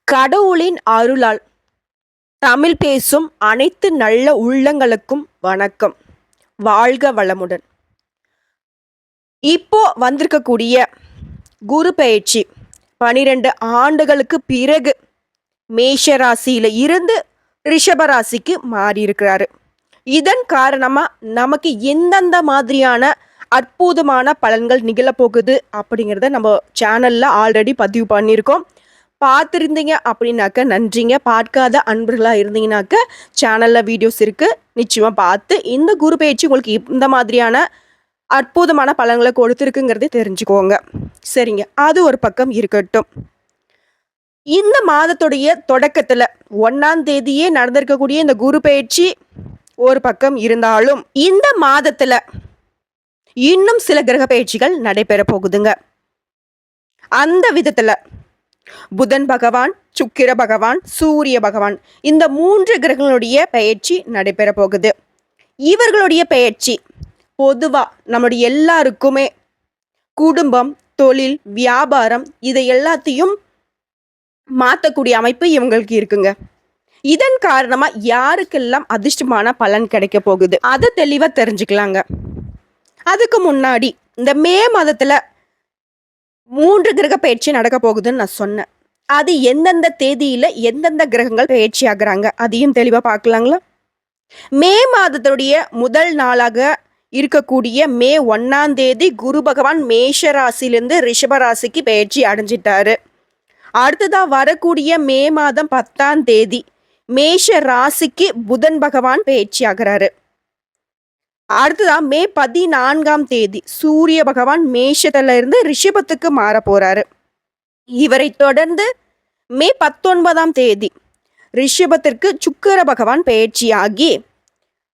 கடவுளின் அருளால் தமிழ் பேசும் அனைத்து நல்ல உள்ளங்களுக்கும் வணக்கம். வாழ்க வளமுடன். இப்போ வந்திருக்கக்கூடிய குரு பெயர்ச்சி 12 ஆண்டுகளுக்கு பிறகு மேஷ ராசியில இருந்து ரிஷப ராசிக்கு மாறி இருக்கிறாரு. இதன் காரணமா நமக்கு எந்தெந்த மாதிரியான அற்புதமான பலன்கள் நிகழப்போகுது அப்படிங்கிறத நம்ம சேனல்ல ஆல்ரெடி பதிவு பண்ணியிருக்கோம். பார்த்துருந்தீங்க அப்படின்னாக்க நன்றிங்க. பார்க்காத அன்பர்களாக இருந்தீங்கன்னாக்க சேனலில் வீடியோஸ் இருக்குது, நிச்சயமாக பார்த்து இந்த குரு பயிற்சி உங்களுக்கு இந்த மாதிரியான அற்புதமான பலன்களை கொடுத்துருக்குங்கிறத தெரிஞ்சுக்கோங்க. சரிங்க, அது ஒரு பக்கம் இருக்கட்டும். இந்த மாதத்துடைய தொடக்கத்தில் 1ஆம் தேதியே நடந்திருக்கக்கூடிய இந்த குரு பயிற்சி ஒரு பக்கம் இருந்தாலும் இந்த மாதத்தில் இன்னும் சில கிரக பயிற்சிகள் நடைபெற போகுதுங்க. அந்த விதத்தில் புதன் பகவான், சுக்கிர பகவான், சூரிய பகவான், இந்த 3 கிரகங்களுடைய பெயர்ச்சி நடைபெற போகுது. இவர்களுடைய பெயர்ச்சி பொதுவா நம்முடைய எல்லாருக்குமே குடும்பம், தொழில், வியாபாரம் இதை எல்லாத்தையும் மாற்றக்கூடிய அமைப்பு இவங்களுக்கு இருக்குங்க. இதன் காரணமா யாருக்கெல்லாம் அதிர்ஷ்டமான பலன் கிடைக்க போகுது அதை தெளிவா தெரிஞ்சுக்கலாங்க. அதுக்கு முன்னாடி இந்த மே மாதத்துல 3 கிரக பயிற்சி நடக்க போகுதுன்னு நான் சொன்னேன். அது எந்தெந்த தேதியில எந்தெந்த கிரகங்கள் பயிற்சி ஆகுறாங்க அதையும் தெளிவா பார்க்கலாங்களா? மே மாதத்துடைய முதல் நாளாக இருக்கக்கூடிய மே 1ஆம் தேதி குரு பகவான் மேஷ ராசியிலிருந்து ரிஷப ராசிக்கு பயிற்சி அடைஞ்சிட்டாரு. அடுத்ததா வரக்கூடிய மே மாதம் 10ஆம் தேதி மேஷ ராசிக்கு புதன் பகவான் பயிற்சி ஆகிறாரு. அடுத்ததான் மே 14ஆம் தேதி சூரிய பகவான் மேஷத்துல இருந்து ரிஷபத்துக்கு மாற போறாரு. இவரை தொடர்ந்து மே 19ஆம் தேதி ரிஷபத்திற்கு சுக்கிர பகவான் பயிற்சியாகி,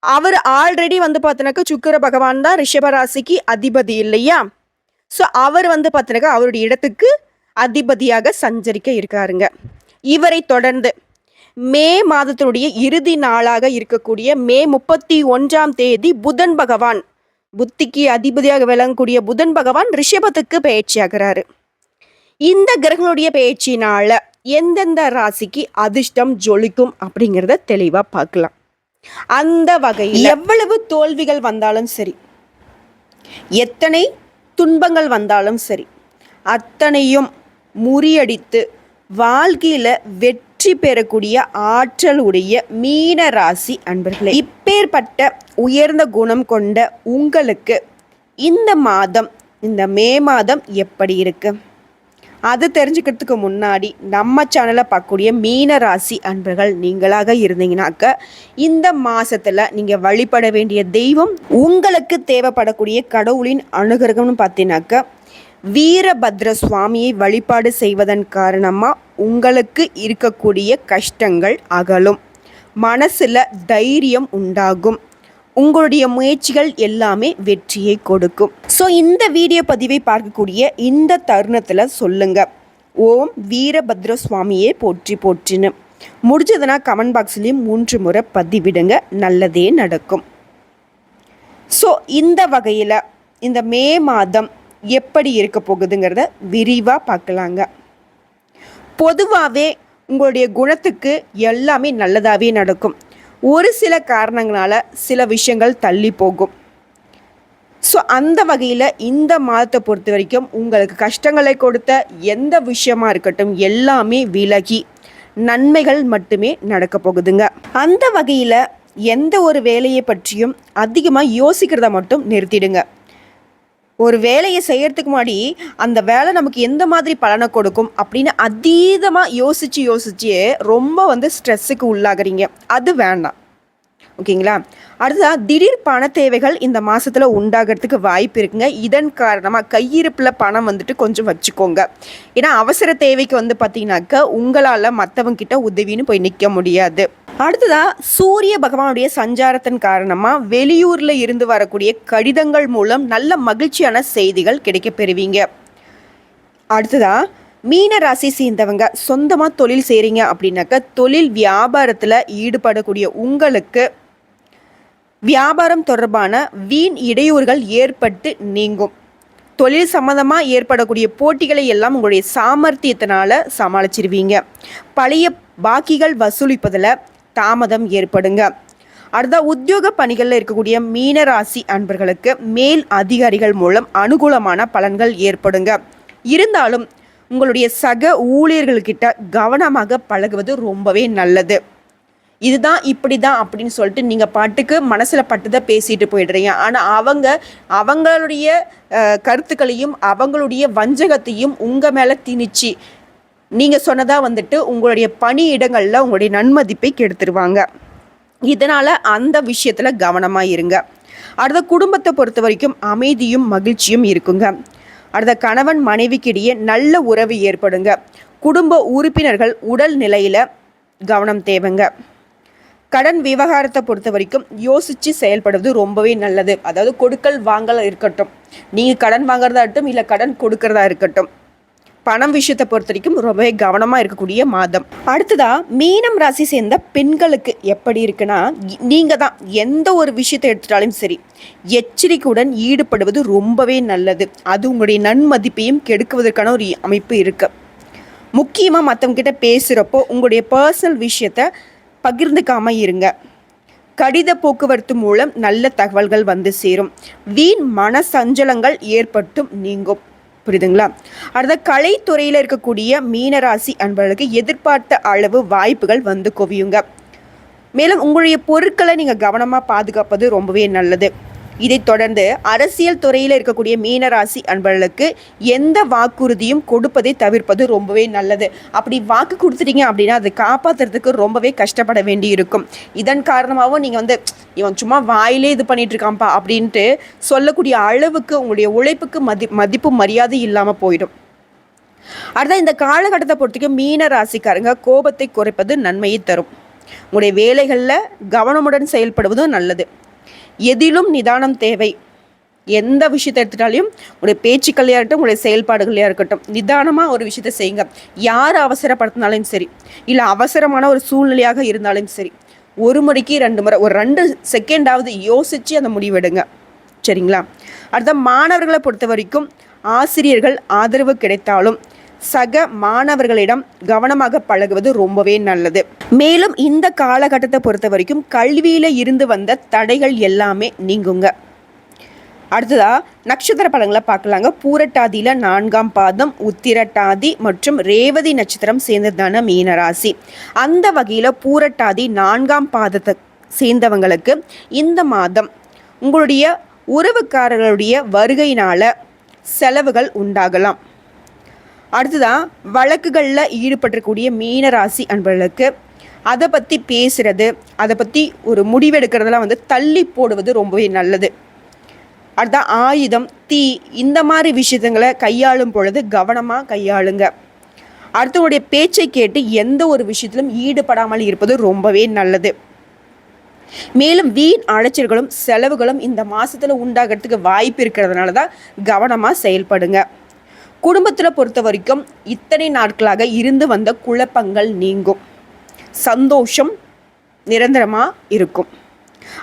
அவர் ஆல்ரெடி பார்த்தீங்கன்னாக்கா சுக்கிர பகவான் தான் ரிஷப ராசிக்கு அதிபதி இல்லையா? ஸோ அவர் பார்த்தீங்கன்னாக்கா அவருடைய இடத்துக்கு அதிபதியாக சஞ்சரிக்க இருக்காருங்க. இவரை தொடர்ந்து மே மாதத்தினுடைய இறுதி நாளாக இருக்கக்கூடிய மே 31ஆம் தேதி புதன் பகவான், புத்திக்கு அதிபதியாக விளங்கக்கூடிய புதன் பகவான் ரிஷபத்துக்கு பயிற்சியாகிறாரு. இந்த கிரகங்களுடைய பயிற்சினால எந்தெந்த ராசிக்கு அதிர்ஷ்டம் ஜொலிக்கும் அப்படிங்கிறத தெளிவா பார்க்கலாம். அந்த வகையில் எவ்வளவு தோல்விகள் வந்தாலும் சரி, எத்தனை துன்பங்கள் வந்தாலும் சரி, அத்தனையும் முறியடித்து வாழ்க்கையில வெற்றி பெறக்கூடிய ஆற்றலுடைய மீன ராசி அன்பர்களே, இப்பேற்பட்ட உயர்ந்த குணம் கொண்ட உங்களுக்கு இந்த மாதம், இந்த மே மாதம் எப்படி இருக்கு அது தெரிஞ்சுக்கிறதுக்கு முன்னாடி நம்ம சேனலை பார்க்கக்கூடிய மீன ராசி அன்பர்கள் நீங்களாக இருந்தீங்கன்னாக்க இந்த மாசத்துல நீங்க வழிபட வேண்டிய தெய்வம், உங்களுக்கு தேவைப்படக்கூடிய கடவுளின் அனுகிரகம்னு பார்த்தீங்கன்னாக்க வீரபத்ர சுவாமியை வழிபாடு செய்வதன் காரணமா உங்களுக்கு இருக்கக்கூடிய கஷ்டங்கள் அகலும், மனசுல தைரியம் உண்டாகும், உங்களுடைய முயற்சிகள் எல்லாமே வெற்றியை கொடுக்கும். ஸோ இந்த வீடியோ பதிவை பார்க்கக்கூடிய இந்த தருணத்தில் சொல்லுங்க, ஓம் வீரபத்ர சுவாமியே போற்றி போற்றின்னு. முடிஞ்சதுன்னா கமெண்ட் பாக்ஸ்லேயும் 3 முறை பதிவிடுங்க, நல்லதே நடக்கும். ஸோ இந்த வகையில் இந்த மே மாதம் எப்படி இருக்க போகுதுங்கிறத விரிவாக பார்க்கலாங்க. பொதுவாகவே உங்களுடைய குணத்துக்கு எல்லாமே நல்லதாகவே நடக்கும். ஒரு சில காரணங்களால் சில விஷயங்கள் தள்ளி போகும். ஸோ அந்த வகையில் இந்த மாதத்தை பொறுத்த வரைக்கும் உங்களுக்கு கஷ்டங்களை கொடுத்த எந்த விஷயமா இருக்கட்டும் எல்லாமே விலகி நன்மைகள் மட்டுமே நடக்க போகுதுங்க. அந்த வகையில் எந்த ஒரு வேலையை பற்றியும் அதிகமாக யோசிக்கிறத மட்டும் நிறுத்திடுங்க. ஒரு வேலையை செய்யறதுக்கு முன்னாடி அந்த வேலை நமக்கு எந்த மாதிரி பலனை கொடுக்கும் அப்படின்னு அதீதமாக யோசிச்சு ரொம்ப ஸ்ட்ரெஸ்ஸுக்கு உள்ளாகிறீங்க, அது வேண்டாம். ஓகேங்களா? அடுத்ததாக திடீர் பண தேவைகள் இந்த மாதத்தில் உண்டாகிறதுக்கு வாய்ப்பு இருக்குங்க. இதன் காரணமாக கையிருப்பில் பணம் கொஞ்சம் வச்சுக்கோங்க. ஏன்னா அவசர தேவைக்கு பார்த்தீங்கன்னாக்க உங்களால் மற்றவங்கிட்ட உதவின்னு போய் நிற்க முடியாது. அடுத்ததாக சூரிய பகவானுடைய சஞ்சாரத்தின் காரணமாக வெளியூரில் இருந்து வரக்கூடிய கடிதங்கள் மூலம் நல்ல மகிழ்ச்சியான செய்திகள் கிடைக்க பெறுவீங்க. அடுத்ததாக மீன ராசி சேர்ந்தவங்க சொந்தமாக தொழில் செய்கிறீங்க அப்படின்னாக்க தொழில் வியாபாரத்தில் ஈடுபடக்கூடிய உங்களுக்கு வியாபாரம் தொடர்பான வீண் இடையூறுகள் ஏற்பட்டு நீங்கும். தொழில் சம்மந்தமாக ஏற்படக்கூடிய போட்டிகளை எல்லாம் உங்களுடைய சாமர்த்தியத்தினால் சமாளிச்சிருவீங்க. பழைய பாக்கிகள் வசூலிப்பதில் தாமதம் ஏற்படுங்க. அடுத்த உத்தியோக பணிகளில் இருக்கக்கூடிய மீனராசி அன்பர்களுக்கு மேல் அதிகாரிகள் மூலம் அனுகூலமான பலன்கள் ஏற்படுங்க. இருந்தாலும் உங்களுடைய சக ஊழியர்கள்கிட்ட கவனமாக பழகுவது ரொம்பவே நல்லது. இதுதான் இப்படி தான் அப்படின்னு சொல்லிட்டு நீங்கள் பாட்டுக்கு மனசில் பட்டுதை பேசிட்டு போயிடுறீங்க. ஆனால் அவங்களுடைய கருத்துக்களையும் அவங்களுடைய வஞ்சகத்தையும் உங்கள் மேலே திணிச்சு நீங்கள் சொன்னதாக வந்துட்டு உங்களுடைய பணியிடங்களில் உங்களுடைய நன்மதிப்பை கெடுத்துருவாங்க. இதனால் அந்த விஷயத்தில் கவனமாக இருங்க. அடுத்த குடும்பத்தை பொறுத்த வரைக்கும் அமைதியும் மகிழ்ச்சியும் இருக்குங்க. அடுத்த கணவன் மனைவிக்கிடையே நல்ல உறவு ஏற்படுங்க. குடும்ப உறுப்பினர்கள் உடல் நிலையில் கவனம் தேவைங்க. கடன் விவகாரத்தை பொறுத்த வரைக்கும் யோசித்து செயல்படுவது ரொம்பவே நல்லது. அதாவது கொடுக்கல் வாங்கல் இருக்கட்டும், நீங்கள் கடன் வாங்குறதா இருக்கட்டும் இல்லை கடன் கொடுக்கறதா இருக்கட்டும், பணம் விஷயத்தை பொறுத்த வரைக்கும் ரொம்பவே கவனமாக இருக்கக்கூடிய மாதம். அடுத்ததாக மீனம் ராசி சேர்ந்த பெண்களுக்கு எப்படி இருக்குன்னா, நீங்கள் தான் எந்த ஒரு விஷயத்தை எடுத்துட்டாலும் சரி எச்சரிக்கையுடன் ஈடுபடுவது ரொம்பவே நல்லது. அது உங்களுடைய நன்மதிப்பையும் கெடுக்குவதற்கான ஒரு அமைப்பு இருக்குது. முக்கியமாக மற்றவங்ககிட்ட பேசுகிறப்போ உங்களுடைய பர்சனல் விஷயத்தை பகிர்ந்துக்காமல் இருங்க. கடித போக்குவரத்து மூலம் நல்ல தகவல்கள் வந்து சேரும். வீண் மன சஞ்சலங்கள் ஏற்பட்டும் நீங்கும். புரியுதுங்களா? அடுத்த கலைத்துறையில் இருக்கக்கூடிய மீனராசி அன்பர்களுக்கு எதிர்பார்த்த அளவு வாய்ப்புகள் வந்து குவியுங்க. மேலும் உங்களுடைய பொருட்களை நீங்கள் கவனமாக பாதுகாப்பது ரொம்பவே நல்லது. இதைத் தொடர்ந்து அரசியல் துறையில் இருக்கக்கூடிய மீனராசி அன்பர்களுக்கு எந்த வாக்குறுதியும் கொடுப்பதை தவிர்ப்பது ரொம்பவே நல்லது. அப்படி வாக்கு கொடுத்துட்டீங்க அப்படின்னா அதை காப்பாற்றுறதுக்கு ரொம்பவே கஷ்டப்பட வேண்டி இருக்கும். இதன் காரணமாகவும் நீங்கள் இவன் சும்மா வாயிலே இது பண்ணிட்டு இருக்கான்ப்பா அப்படின்ட்டு சொல்லக்கூடிய அளவுக்கு உங்களுடைய உழைப்புக்கு மதிப்பு மரியாதை இல்லாமல் போயிடும். அடுத்த இந்த காலகட்டத்தை பொறுத்தவரைக்கும் மீன ராசிக்காரங்க கோபத்தை குறைப்பது நன்மையை தரும். உங்களுடைய வேலைகளில் கவனமுடன் செயல்படுவதும் நல்லது. எதிலும் நிதானம் தேவை. எந்த விஷயத்தை எடுத்துட்டாலையும் உங்களுடைய பேச்சுக்கள்லையாக இருக்கட்டும், உங்களுடைய செயல்பாடுகளையாக இருக்கட்டும், நிதானமாக ஒரு விஷயத்தை செய்யுங்க. யார் அவசரப்படுத்தினாலும் சரி, இல்லை அவசரமான ஒரு சூழ்நிலையாக இருந்தாலும் சரி, ஒரு முறைக்கு 2 முறை, ஒரு 2 செகண்டாவது யோசித்து அந்த முடிவெடுங்க. சரிங்களா? அடுத்த மாணவர்களை பொறுத்த வரைக்கும் ஆசிரியர்கள் ஆதரவு கிடைத்தாலும் சக மாணவர்களிடம் கவனமாக பழகுவது ரொம்பவே நல்லது. மேலும் இந்த காலகட்டத்தை பொறுத்த வரைக்கும் கல்வியில் இருந்து வந்த தடைகள் எல்லாமே நீங்குங்க. அடுத்ததா நட்சத்திர பலன்களை பார்க்கலாங்க. பூரட்டாதியில் 4ஆம் பாதம், உத்திரட்டாதி மற்றும் ரேவதி நட்சத்திரம் சேர்ந்ததான மீனராசி. அந்த வகையில் பூரட்டாதி 4ஆம் பாதத்தை சேர்ந்தவங்களுக்கு இந்த மாதம் உங்களுடைய உறவுக்காரர்களுடைய வருகையினால் செலவுகள் உண்டாகலாம். அடுத்ததான் வழக்குகளில் ஈடுபட்டிருக்கக்கூடிய மீனராசி அன்பர்களுக்கு அதை பற்றி பேசுகிறது, அதை பற்றி ஒரு முடிவெடுக்கிறதெல்லாம் தள்ளி போடுவது ரொம்பவே நல்லது. அடுத்ததான் ஆயுதம், தீ இந்த மாதிரி விஷயங்களை கையாளும் பொழுது கவனமாக கையாளுங்க. அடுத்தவங்களுடைய பேச்சை கேட்டு எந்த ஒரு விஷயத்திலும் ஈடுபடாமல் இருப்பது ரொம்பவே நல்லது. மேலும் வீண் அலைச்சல்களும் செலவுகளும் இந்த மாதத்தில் உண்டாகிறதுக்கு வாய்ப்பு இருக்கிறதுனால தான் கவனமாக செயல்படுங்க. குடும்பத்தில் பொறுத்த வரைக்கும் இத்தனை நாட்களாக இருந்து வந்த குழப்பங்கள் நீங்கும். சந்தோஷம் நிரந்தரமாக இருக்கும்.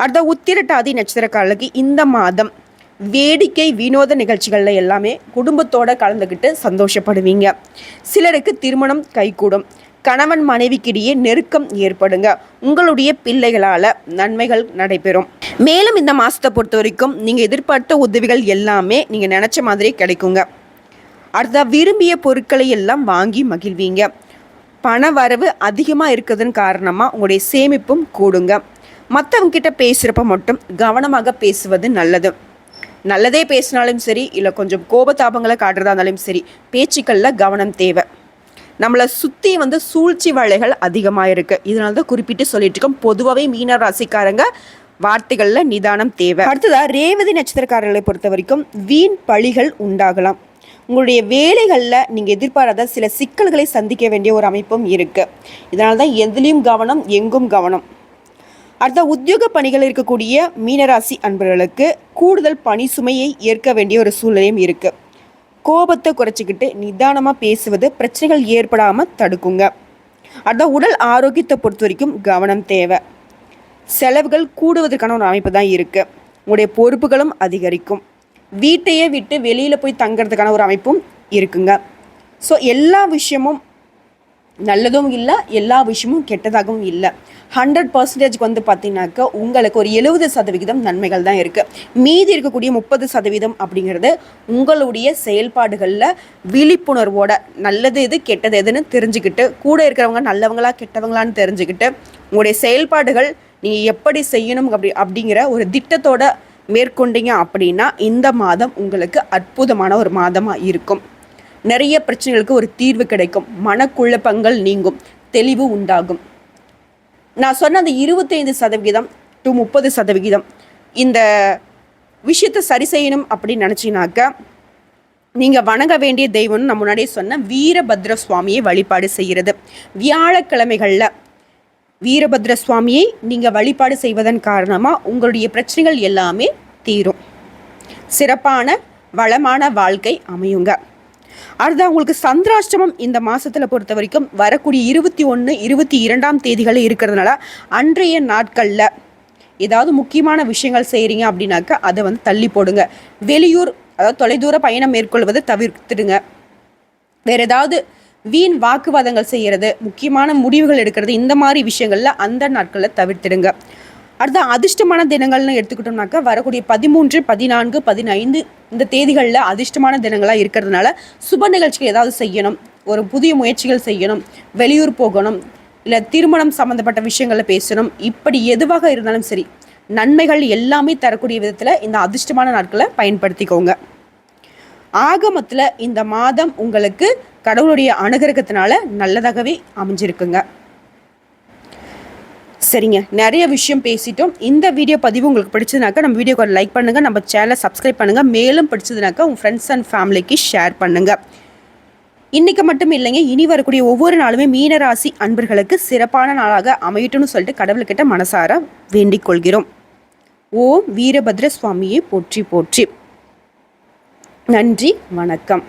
அடுத்த உத்திரட்டாதி நட்சத்திரக்காரர்களுக்கு இந்த மாதம் வேடிக்கை வினோத நிகழ்ச்சிகளில் எல்லாமே குடும்பத்தோடு கலந்துக்கிட்டு சந்தோஷப்படுவீங்க. சிலருக்கு திருமணம் கைகூடும். கணவன் மனைவிக்கிடையே நெருக்கம் ஏற்படுங்க. உங்களுடைய பிள்ளைகளால் நன்மைகள் நடைபெறும். மேலும் இந்த மாதத்தை பொறுத்த வரைக்கும் நீங்கள் எதிர்பார்த்த உதவிகள் எல்லாமே நீங்கள் நினச்ச மாதிரி கிடைக்குங்க. அடுத்த விரும்பிய பொருட்களை எல்லாம் வாங்கி மகிழ்வீங்க. பண வரவு அதிகமாக இருக்கிறதுன்னு காரணமாக உங்களுடைய சேமிப்பும் கூடுங்க. மற்றவங்கிட்ட பேசுகிறப்ப மட்டும் கவனமாக பேசுவது நல்லது. நல்லதே பேசினாலும் சரி, இல்லை கொஞ்சம் கோபதாபங்களை காட்டுறதா இருந்தாலும் சரி, பேச்சுக்களில் கவனம் தேவை. நம்மளை சுற்றி சூழ்ச்சி வேலைகள் அதிகமாக இருக்குது. இதனால தான் குறிப்பிட்டு சொல்லிட்டு இருக்கோம். பொதுவாகவே மீன ராசிக்காரங்க வார்த்தைகளில் நிதானம் தேவை. அடுத்ததாக ரேவதி நட்சத்திரக்காரர்களை பொறுத்த வரைக்கும் வீண் பழிகள் உண்டாகலாம். உங்களுடைய வேலைகளில் நீங்கள் எதிர்பாராத சில சிக்கல்களை சந்திக்க வேண்டிய ஒரு அமைப்பும் இருக்குது. இதனால தான் எதுலேயும் கவனம், எங்கும் கவனம். அடுத்த உத்தியோக பணிகள் இருக்கக்கூடிய மீனராசி அன்பர்களுக்கு கூடுதல் பணி சுமையை ஏற்க வேண்டிய ஒரு சூழ்நிலையும் இருக்குது. கோபத்தை குறைச்சிக்கிட்டு நிதானமாக பேசுவது பிரச்சனைகள் ஏற்படாமல் தடுக்குங்க. அடுத்த உடல் ஆரோக்கியத்தை பொறுத்த வரைக்கும் கவனம் தேவை. செலவுகள் கூடுவதற்கான ஒரு அமைப்பு தான் இருக்குது. உங்களுடைய பொறுப்புகளும் அதிகரிக்கும். வீட்டையே விட்டு வெளியில் போய் தங்கிறதுக்கான ஒரு அமைப்பும் இருக்குங்க. ஸோ எல்லா விஷயமும் நல்லதும் இல்லை, எல்லா விஷயமும் கெட்டதாகவும் இல்லை. 100% வந்து பார்த்தீங்கன்னாக்கா உங்களுக்கு ஒரு 70% நன்மைகள் தான் இருக்குது. மீதி இருக்கக்கூடிய 30% அப்படிங்கிறது உங்களுடைய செயல்பாடுகளில் விழிப்புணர்வோட நல்லது எது கெட்டது எதுன்னு தெரிஞ்சுக்கிட்டு, கூட இருக்கிறவங்க நல்லவங்களா கெட்டவங்களான்னு தெரிஞ்சுக்கிட்டு, உங்களுடைய செயல்பாடுகள் நீங்கள் எப்படி செய்யணும் அப்படிங்கிற ஒரு திட்டத்தோட மேற்கொண்டீங்க அப்படின்னா இந்த மாதம் உங்களுக்கு அற்புதமான ஒரு மாதமாக இருக்கும். நிறைய பிரச்சனைகளுக்கு ஒரு தீர்வு கிடைக்கும், மனக்குழப்பங்கள் நீங்கும், தெளிவு உண்டாகும். நான் சொன்ன அந்த 25% to 30% இந்த விஷயத்தை சரி செய்யணும் அப்படின்னு நினச்சினாக்கா நீங்கள் வணங்க வேண்டிய தெய்வம்னு நான் முன்னாடியே சொன்ன வீரபத்ர சுவாமியை வழிபாடு செய்கிறது. வியாழக்கிழமைகளில் வீரபத்ர சுவாமியை நீங்கள் வழிபாடு செய்வதன் காரணமாக உங்களுடைய பிரச்சனைகள் எல்லாமே தீரும், சிறப்பான வளமான வாழ்க்கை அமையுங்க. அதுதான் உங்களுக்கு சந்திராஷ்டமம் இந்த மாதத்தில் பொறுத்த வரைக்கும் வரக்கூடிய 21, 22 தேதிகள் இருக்கிறதுனால அன்றைய நாட்களில் ஏதாவது முக்கியமான விஷயங்கள் செய்கிறீங்க அப்படின்னாக்கா அதை வந்து தள்ளி போடுங்க. வெளியூர் அதாவது தொலைதூர பயணம் மேற்கொள்வதை தவிர்த்துடுங்க. வேறு ஏதாவது வீண் வாக்குவாதங்கள் செய்கிறது, முக்கியமான முடிவுகள் எடுக்கிறது, இந்த மாதிரி விஷயங்களில் அந்த நாட்களில் தவிர்த்துடுங்க. அடுத்த அதிர்ஷ்டமான தினங்கள்னு எடுத்துக்கிட்டோம்னாக்கா வரக்கூடிய 13, 14, 15 இந்த தேதிகளில் அதிர்ஷ்டமான தினங்களாக இருக்கிறதுனால சுப நிகழ்ச்சிகள் ஏதாவது செய்யணும், ஒரு புதிய முயற்சிகள் செய்யணும், வெளியூர் போகணும், இல்லை திருமணம் சம்மந்தப்பட்ட விஷயங்களில் பேசணும், இப்படி எதுவாக இருந்தாலும் சரி நன்மைகள் எல்லாமே தரக்கூடிய விதத்தில் இந்த அதிர்ஷ்டமான நாட்களை பயன்படுத்திக்கோங்க. ஆகமத்தில் இந்த மாதம் உங்களுக்கு கடவுளுடைய அனுகிரகத்தினால நல்லதாகவே அமைஞ்சிருக்குங்க. சரிங்க, நிறைய விஷயம் பேசிட்டோம். இந்த வீடியோ பதிவு உங்களுக்கு பிடிச்சதுனாக்கா நம்ம வீடியோக்கு ஒரு லைக் பண்ணுங்கள், நம்ம சேனலை சப்ஸ்கிரைப் பண்ணுங்கள், மேலும் பிடிச்சதுனாக்கா உங்கள் ஃப்ரெண்ட்ஸ் அண்ட் ஃபேமிலிக்கு ஷேர் பண்ணுங்கள். இன்றைக்கி மட்டும் இல்லைங்க, இனி வரக்கூடிய ஒவ்வொரு நாளுமே மீனராசி அன்பர்களுக்கு சிறப்பான நாளாக அமையட்டும்னு சொல்லிட்டு கடவுள்கிட்ட மனசார வேண்டிக் கொள்கிறோம். ஓம் வீரபத்ர சுவாமியை போற்றி போற்றி. நன்றி, வணக்கம்.